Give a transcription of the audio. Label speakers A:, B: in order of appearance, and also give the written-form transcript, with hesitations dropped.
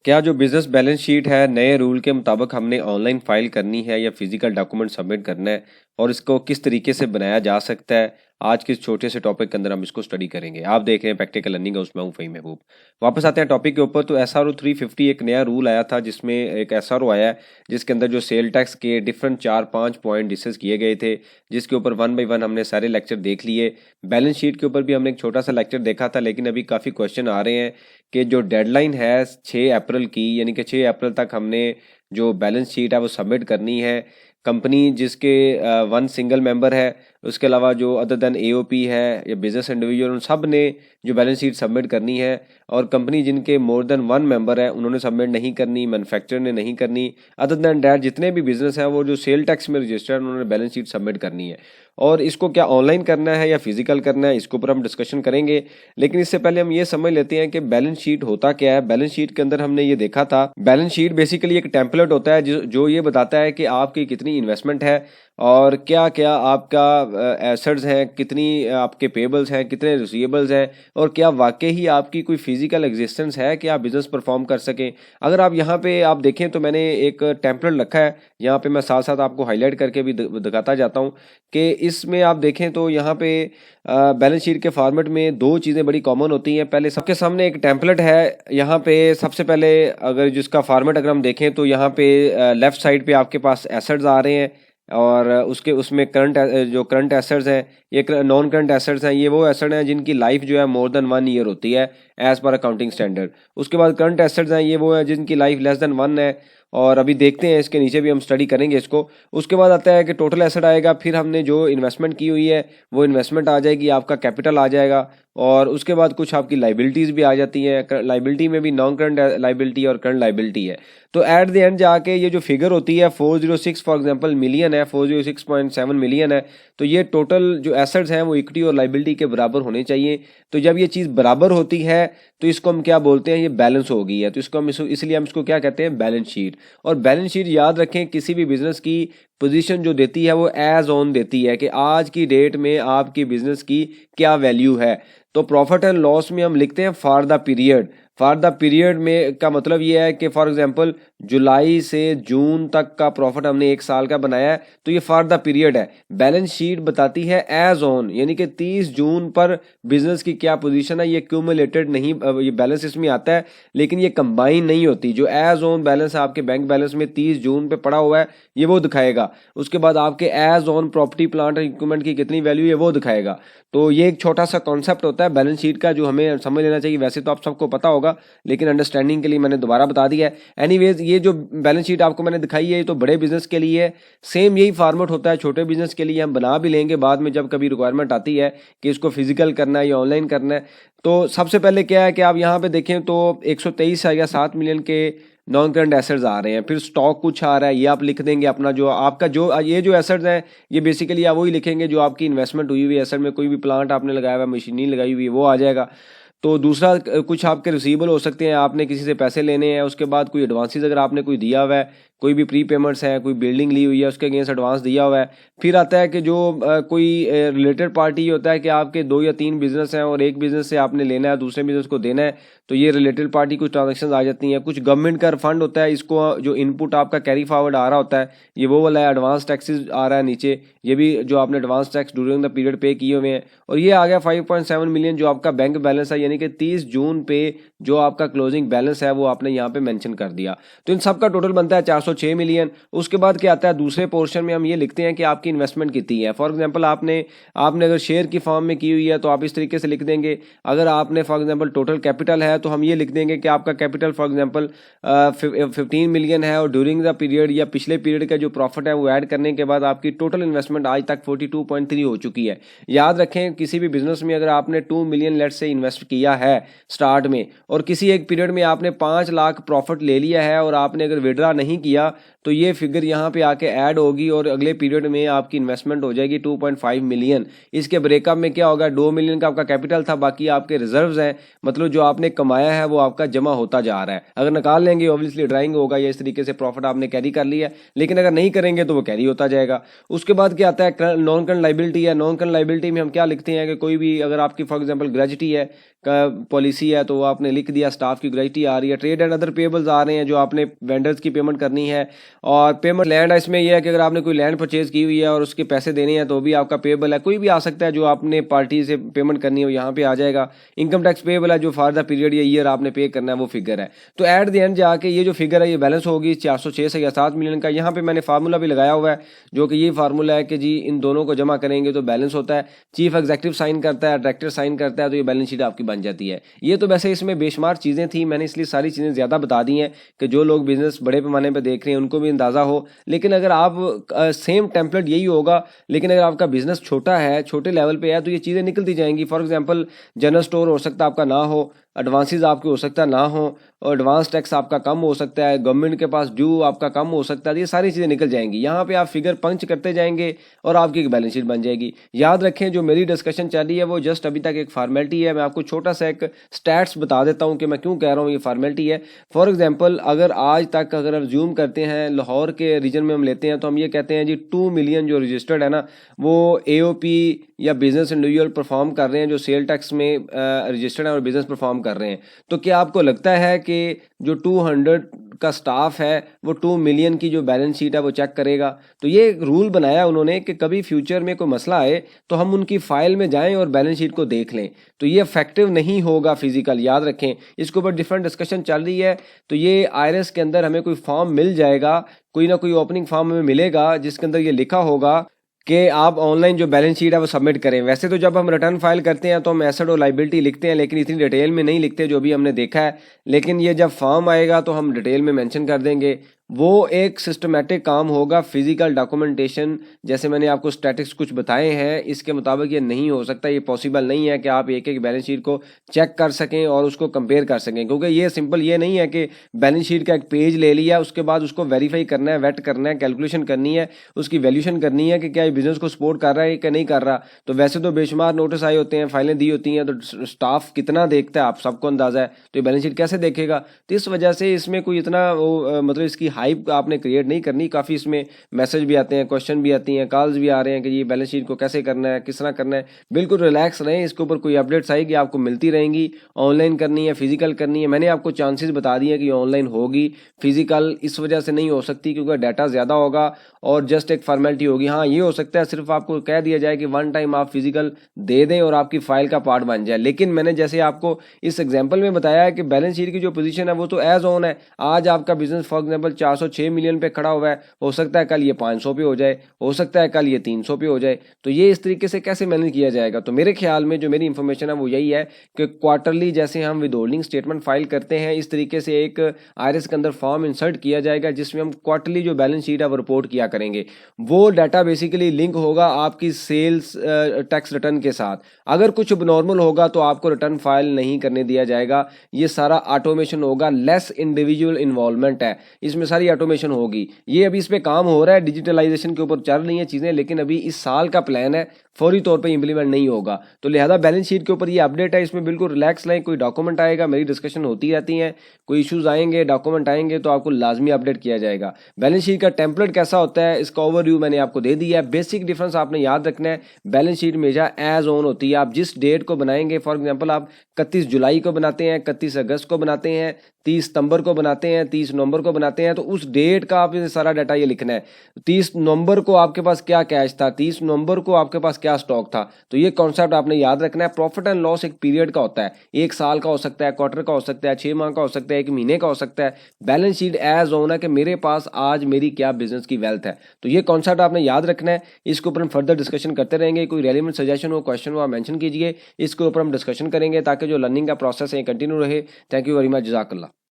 A: क्या जो business balance sheet है, नए रूल के मुताबिक हमने ऑनलाइन फ़ाइल करनी है या फ़िज़िकल डॉक्यूमेंट सबमिट करना है और इसको किस तरीके से बनाया जा सकता है? आज के इस छोटे से टॉपिक के अंदर हम इसको स्टडी करेंगे। आप देख रहे हैं प्रैक्टिकल लर्निंग हाउस, मैं हूं फ़हीम महबूब। वापस आते हैं टॉपिक के ऊपर। तो एसआरओ 350 एक नया रूल आया था जिसमें एक एसआरओ आया है जिसके अंदर जो सेल टैक्स के डिफरेंट 4-5 पॉइंट डिस्कस किए गए थे, जिसके ऊपर वन बाय वन हमने सारे लेक्चर देख लिए। बैलेंस शीट के ऊपर भी हमने एक छोटा सा लेक्चर देखा था, लेकिन अभी काफ़ी क्वेश्चन आ रहे हैं कि जो डेडलाइन है 6 अप्रैल की, यानी कि 6 अप्रैल तक हमने जो बैलेंस शीट है वो सबमिट करनी है। कंपनी जिसके वन सिंगल मेंबर है, उसके अलावा जो अदर देन एओपी है या बिजनेस इंडिविजुअल, उन सब ने जो बैलेंस शीट सबमिट करनी है। और कंपनी जिनके मोर देन वन मेंबर है उन्होंने सबमिट नहीं करनी, मैन्युफैक्चरर ने नहीं करनी। अदर देन डैट जितने भी बिजनेस हैं वो जो सेल टैक्स में रजिस्टर्ड उन्होंने बैलेंस शीट सबमिट करनी है। और इसको क्या ऑनलाइन करना है या फिजिकल करना है, इसके ऊपर हम डिस्कशन करेंगे। लेकिन इससे पहले हम ये समझ लेते हैं कि बैलेंस शीट होता क्या है। बैलेंस शीट के अंदर हमने ये देखा था, बैलेंस शीट बेसिकली एक टेम्पलेट होता है जो ये बताता है कि आपकी कितनी इन्वेस्टमेंट है और क्या क्या आपका एसेट्स हैं, कितनी आपके पेबल्स हैं, कितने रिसीवेबल्स हैं, और क्या वाकई ही आपकी कोई फिजिकल एग्जिस्टेंस है कि आप बिजनेस परफॉर्म कर सकें। अगर आप यहाँ पे आप देखें तो मैंने एक टेम्पलेट रखा है, यहाँ पे मैं साथ साथ आपको हाईलाइट करके भी दिखाता जाता हूँ कि इसमें आप देखें तो यहाँ पे बैलेंस शीट के फॉर्मेट में दो चीज़ें बड़ी कॉमन होती हैं। पहले सबके सामने एक टेम्पलेट है, यहाँ पे सबसे पहले अगर जिसका फॉर्मेट अगर हम देखें तो यहाँ पे लेफ्ट साइड पे आपके पास एसेट्स आ रहे हैं और उसमें जो करंट एसेट्स हैं, ये नॉन करंट एसेट्स हैं, ये वो एसेट हैं जिनकी लाइफ जो है मोर देन 1 ईयर होती है एज पर अकाउंटिंग स्टैंडर्ड। उसके बाद करंट एसेट्स हैं, ये वो है जिनकी लाइफ लेस देन 1 है, और अभी देखते हैं इसके नीचे भी हम स्टडी करेंगे इसको। उसके बाद आता है कि टोटल एसेट आएगा, फिर हमने जो इन्वेस्टमेंट की हुई है वो इन्वेस्टमेंट आ जाएगी, आपका कैपिटल आ जाएगा, और उसके बाद कुछ आपकी लाइबिलिटीज़ भी आ जाती हैं। लाइबिलिटी में भी नॉन करंट लाइबिलिटी और करंट लाइबिलिटी है। तो एट द एंड जाके ये जो फिगर होती है 406 फॉर एग्जांपल मिलियन है, 406.7 मिलियन है, तो ये टोटल जो एसेट्स हैं वो इक्विटी और लाइबिलिटी के बराबर होने चाहिए। तो जब ये चीज़ बराबर होती है तो इसको हम क्या बोलते हैं, ये बैलेंस हो गई है। तो इसको हम इसलिए हम इसको क्या कहते हैं, बैलेंस शीट। और बैलेंस शीट याद रखें, किसी भी बिजनेस की पोजीशन जो देती है वो एज ऑन देती है कि आज की डेट में आपकी बिजनेस की क्या वैल्यू है। तो प्रॉफिट एंड लॉस में हम लिखते हैं for the period. For the period में का मतलब ये है कि फॉर एग्जांपल जुलाई से जून तक का प्रॉफिट हमने एक साल का बनाया है, तो ये फॉर द पीरियड है। बैलेंस शीट बताती है एज ऑन, यानी कि 30 जून पर बिजनेस की क्या पोजीशन है। ये क्यूमुलेटेड नहीं, ये बैलेंस इसमें आता है लेकिन ये कंबाइन नहीं होती। जो एज ऑन बैलेंस आपके बैंक बैलेंस में 30 जून पे पड़ा हुआ है ये वो दिखाएगा। उसके बाद आपके एज ऑन प्रॉपर्टी प्लांट और इक्विपमेंट की कितनी वैल्यू है वो दिखाएगा। तो ये एक छोटा सा कॉन्सेप्ट होता है बैलेंस शीट का जो हमें समझ लेना चाहिए। वैसे तो आप सबको पता होगा, लेकिन अंडरस्टैंडिंग के लिए मैंने दोबारा बता दिया है। एनीवेज, ये जो बैलेंस शीट आपको मैंने दिखाई है ये तो बड़े बिजनेस के लिए है। सेम यही फॉर्मेट होता है छोटे बिजनेस के लिए, हम बना भी लेंगे बाद में जब कभी रिक्वायरमेंट आती है कि इसको फिजिकल करना है या ऑनलाइन करना है। तो सबसे पहले क्या है कि आप यहाँ पे देखें तो 123 या 7 मिलियन के नॉन करंट एसेट्स आ रहे हैं। फिर स्टॉक कुछ आ रहा है, ये आप लिख देंगे अपना जो आपका जो ये जो एसेट्स हैं ये बेसिकली आप वही लिखेंगे जो आपकी इन्वेस्टमेंट हुई हुई एसेट में। कोई भी प्लांट आपने लगाया हुआ है, मशीनरी लगाई हुई है, वो आ जाएगा। तो दूसरा कुछ आपके रिसीवेबल हो सकते हैं, आपने किसी से पैसे लेने हैं, उसके बाद कोई एडवांसेस अगर आपने कोई दिया हुआ है, कोई भी प्री पेमेंट्स हैं, कोई बिल्डिंग ली हुई है उसके अगेंस्ट एडवांस दिया हुआ है। फिर आता है कि जो कोई रिलेटेड पार्टी होता है कि आपके 2 या 3 बिजनेस हैं और एक बिजनेस से आपने लेना है दूसरे बिजनेस को देना है, तो ये रिलेटेड पार्टी कुछ ट्रांजेक्शन आ जाती हैं। कुछ गवर्नमेंट का फंड होता है, इसको जो इनपुट आपका कैरी फॉरवर्ड आ रहा होता है ये वो वाला है। एडवांस टैक्सेस आ रहा है नीचे, ये भी जो आपने advance tax during the period पे किए हुए हैं। और ये आ गया 5.7 मिलियन जो आपका बैंक बैलेंस है, यानी कि 30 जून पे जो आपका क्लोजिंग बैलेंस है वो आपने यहाँ पे मेंशन कर दिया। तो इन सब का टोटल बनता है 406 मिलियन। उसके बाद क्या आता है, दूसरे पोर्शन में हम ये लिखते हैं कि आपकी इन्वेस्टमेंट कितनी है। फॉर एग्जांपल आपने अगर शेयर की फॉर्म में की हुई है तो आप इस तरीके से लिख देंगे। अगर आपने फॉर एग्जांपल टोटल कैपिटल है तो हम ये लिख देंगे कि आपका कैपिटल फॉर एग्जांपल 15 मिलियन है और ड्यूरिंग द पीरियड या पिछले पीरियड का जो प्रॉफिट है वो ऐड करने के बाद आपकी टोटल इन्वेस्टमेंट आज तक 42.3 हो चुकी है। याद रखें, किसी भी बिजनेस में अगर आपने 2 मिलियन लेट से इन्वेस्ट किया है स्टार्ट में और किसी एक पीरियड में आपने 5 लाख प्रॉफिट ले लिया है और आपने अगर विड्रा नहीं किया किया तो ये फिगर यहाँ पे आके ऐड होगी और अगले पीरियड में आपकी इन्वेस्टमेंट हो जाएगी 2.5 मिलियन। इसके ब्रेकअप में क्या होगा, 2 मिलियन का आपका कैपिटल था, बाकी आपके रिजर्व्स हैं, मतलब जो आपने कमाया है वो आपका जमा होता जा रहा है। अगर निकाल लेंगे ऑब्वियसली ड्राइंग होगा या इस तरीके से प्रॉफिट आपने कैरी कर लिया, लेकिन अगर नहीं करेंगे तो वो कैरी होता जाएगा। उसके बाद क्या आता है, नॉन करंट लाइबिलिटी है। नॉन करंट लाइबिलिटी में हम क्या लिखते हैं कि कोई भी अगर आपकी फॉर एग्जांपल ग्रेजुटी है का पॉलिसी है तो वो आपने लिख दिया स्टाफ की ग्रेजुटी आ रही है, ट्रेड एंड अदर पेबल्स आ रहे हैं जो आपने वेंडर्स की पेमेंट करनी है, और पेमेंट लैंड है। इसमें यह है कि अगर आपने कोई लैंड परचेज की हुई है और उसके पैसे देने हैं तो भी आपका पेबल है। कोई भी आ सकता है जो आपने पार्टी से पेमेंट करनी हो, यहाँ पे आ जाएगा। इनकम टैक्स पेबल है जो फॉर द पीरियड या ईयर आपने पे करना है, वो फिगर है। तो एट द एंड जाके ये जो फिगर है ये बैलेंस होगी 406 से या 7 मिलियन का। यहाँ पे मैंने फार्मूला भी लगाया हुआ है जो कि ये फार्मूला है कि जी इन दोनों को जमा करेंगे तो बैलेंस होता है। चीफ एग्जीक्यूटिव साइन करता है, डायरेक्टर साइन करता है, तो ये बैलेंस शीट आपकी बन जाती है। ये तो वैसे इसमें बेशुमार चीज़ें थी, मैंने इसलिए सारी चीज़ें ज़्यादा बता दी हैं कि जो लोग बिजनेस बड़े पैमाने पर देख रहे हैं उनको भी अंदाज़ा हो। लेकिन अगर आप सेम टेम्पलेट यही होगा, लेकिन अगर आपका बिजनेस छोटा है, छोटे लेवल पे है, तो ये चीज़ें निकलती जाएंगी। फॉर एग्जांपल जनरल स्टोर हो सकता है आपका ना हो, एडवांसेस आपके हो सकता है ना हो, और एडवांस टैक्स आपका कम हो सकता है, गवर्नमेंट के पास ड्यू आपका कम हो सकता है। ये सारी चीज़ें निकल जाएंगी। यहाँ पे आप फिगर पंच करते जाएंगे और आपकी एक बैलेंस शीट बन जाएगी। याद रखें जो मेरी डिस्कशन चल रही है वो जस्ट अभी तक एक फॉर्मेलिटी है। मैं आपको छोटा सा एक स्टैट्स बता देता हूँ कि मैं क्यों कह रहा हूँ ये फॉर्मेलिटी है। फॉर एग्जाम्पल अगर आज तक अगर हम ज्यूम करते हैं लाहौर के रीजन में हम लेते हैं तो हम ये कहते हैं जी 2 मिलियन जो रजिस्टर्ड है ना वो AOP या बिजनेस इंडिविजुअल परफॉर्म कर रहे हैं, जो सेल टैक्स में रजिस्टर्ड है और बिजनेस परफॉर्म कर रहे हैं। तो क्या आपको लगता है कि जो 200 का स्टाफ है वो 2 मिलियन की जो बैलेंस शीट है वो चेक करेगा? तो ये एक रूल बनाया उन्होंने कि कभी फ्यूचर में कोई मसला आए तो हम उनकी फाइल में जाएं और बैलेंस शीट को देख लें। तो ये इफेक्टिव नहीं होगा फिजिकल, याद रखें। इसके ऊपर डिफरेंट डिस्कशन चल रही है। तो ये IRS के अंदर हमें कोई फॉर्म मिल जाएगा, कोई ना कोई ओपनिंग फॉर्म हमें मिलेगा जिसके अंदर ये लिखा होगा कि आप ऑनलाइन जो बैलेंस शीट है वो सबमिट करें। वैसे तो जब हम रिटर्न फाइल करते हैं तो हम एसेट और लाइबिलिटी लिखते हैं, लेकिन इतनी डिटेल में नहीं लिखते जो भी हमने देखा है। लेकिन ये जब फॉर्म आएगा तो हम डिटेल में मेंशन कर देंगे। वो एक सिस्टमेटिक काम होगा, फिजिकल डॉक्यूमेंटेशन। जैसे मैंने आपको स्टैटिक्स कुछ बताए हैं, इसके मुताबिक ये नहीं हो सकता, ये पॉसिबल नहीं है कि आप एक एक बैलेंस शीट को चेक कर सकें और उसको कंपेयर कर सकें। क्योंकि ये सिंपल ये नहीं है कि बैलेंस शीट का एक पेज ले लिया, उसके बाद उसको वेरीफाई करना है, वेट करना है, कैलकुलेशन करनी है, उसकी वैल्यूशन करनी है कि क्या ये बिजनेस को सपोर्ट कर रहा है कि नहीं कर रहा। तो वैसे तो बेशुमार नोटिस आए होते हैं, फाइलें दी होती हैं, तो स्टाफ कितना देखता है आप सबको अंदाजा है, तो ये बैलेंस शीट कैसे देखेगा? तो इस वजह से इसमें कोई इतना मतलब इसकी हाइप आपने क्रिएट नहीं करनी। काफ़ी इसमें मैसेज भी आते हैं, क्वेश्चन भी आती हैं, कॉल्स भी आ रहे हैं कि ये बैलेंस शीट को कैसे करना है, किस तरह करना है। बिल्कुल रिलैक्स रहें, इसके ऊपर कोई अपडेट्स आएगी आपको मिलती रहेंगी। ऑनलाइन करनी है, फिजिकल करनी है, मैंने आपको चांसेस बता दिए कि ऑनलाइन होगी, फिजिकल इस वजह से नहीं हो सकती क्योंकि डाटा ज़्यादा होगा और जस्ट एक फॉर्मेलिटी होगी। हाँ ये हो सकता है सिर्फ आपको कह दिया जाए कि वन टाइम आप फिजिकल दे दें और आपकी फाइल का पार्ट बन जाए। लेकिन मैंने जैसे आपको इस एग्जाम्पल में बताया है कि बैलेंस शीट की जो पोजीशन है वो तो एज ऑन है। आज आपका बिजनेस फॉर एग्जाम्पल 406 मिलियन पे खड़ा हुआ है, हो सकता है कल ये 500 पे हो जाए, हो सकता है कल ये 300 पे हो जाए। तो ये इस तरीके से कैसे मैनेज किया जाएगा? तो मेरे ख्याल में जो मेरी इंफॉर्मेशन है वो यही है कि क्वार्टरली जैसे हम विदहोल्डिंग स्टेटमेंट फाइल करते हैं, इस तरीके से एक IRS के अंदर फॉर्म इंसर्ट किया जाएगा जिसमें हम क्वार्टरली जो बैलेंस शीट है वो रिपोर्ट किया करेंगे। वो डाटा बेसिकली लिंक होगा आपकी सेल्स टैक्स रिटर्न के साथ। अगर कुछ नॉर्मल होगा तो आपको रिटर्न फाइल नहीं करने दिया जाएगा। ये सारा ऑटोमेशन होगा, लेस इंडिविजुअल इन्वॉल्वमेंट है, इसमें सारी ऑटोमेशन होगी। ये अभी इस पे काम हो रहा है, डिजिटलाइजेशन के ऊपर चल रही हैं चीज़ें, लेकिन अभी इस साल का प्लान है, फौरी तौर पे इंप्लीमेंट नहीं होगा। तो लिहाजा बैलेंस शीट के ऊपर ये अपडेट है, इसमें बिल्कुल रिलैक्स लें। कोई डॉक्यूमेंट आएगा, मेरी डिस्कशन होती रहती है, कोई इश्यूज आएंगे, डॉक्यूमेंट आएंगे तो आपको लाजमी अपडेट किया जाएगा। बैलेंस शीट का टेम्पलेट कैसा होता है इसका ओवरव्यू मैंने आपको दे दिया है। बेसिक डिफरेंस आपने याद रखना है, बैलेंस शीट हमेशा एज ऑन होती है। आप जिस डेट को बनाएंगे, फॉर एग्जाम्पल आप 31 जुलाई को बनाते हैं, 31 अगस्त को बनाते हैं, 30 सितंबर को बनाते हैं, 30 नवंबर को बनाते हैं, तो उस डेट का आप सारा डाटा ये लिखना है। 30 नवंबर को आपके पास क्या कैश था, 30 नवंबर को आपके पास क्या स्टॉक था। तो ये कॉन्सेप्ट आपने याद रखना है। प्रॉफिट एंड लॉस एक पीरियड का होता है, एक साल का हो सकता है, क्वार्टर का हो सकता है, 6 माह का हो सकता है, 1 महीने का हो सकता है। बैलेंस शीट एज ऑन है कि मेरे पास आज मेरी क्या बिजनेस की वेल्थ है। तो ये कॉन्सेप्ट आपने याद रखना है। इसके ऊपर हम फर्दर डिस्कशन करते रहेंगे। कोई रेलिवेंट सजेशन हो, क्वेश्चन हो, आप मेंशन कीजिए, इसके ऊपर हम डिस्कशन करेंगे ताकि जो लर्निंग का प्रोसेस है कंटिन्यू रहे। थैंक यू वेरी मच, जज़ाकल्लाह।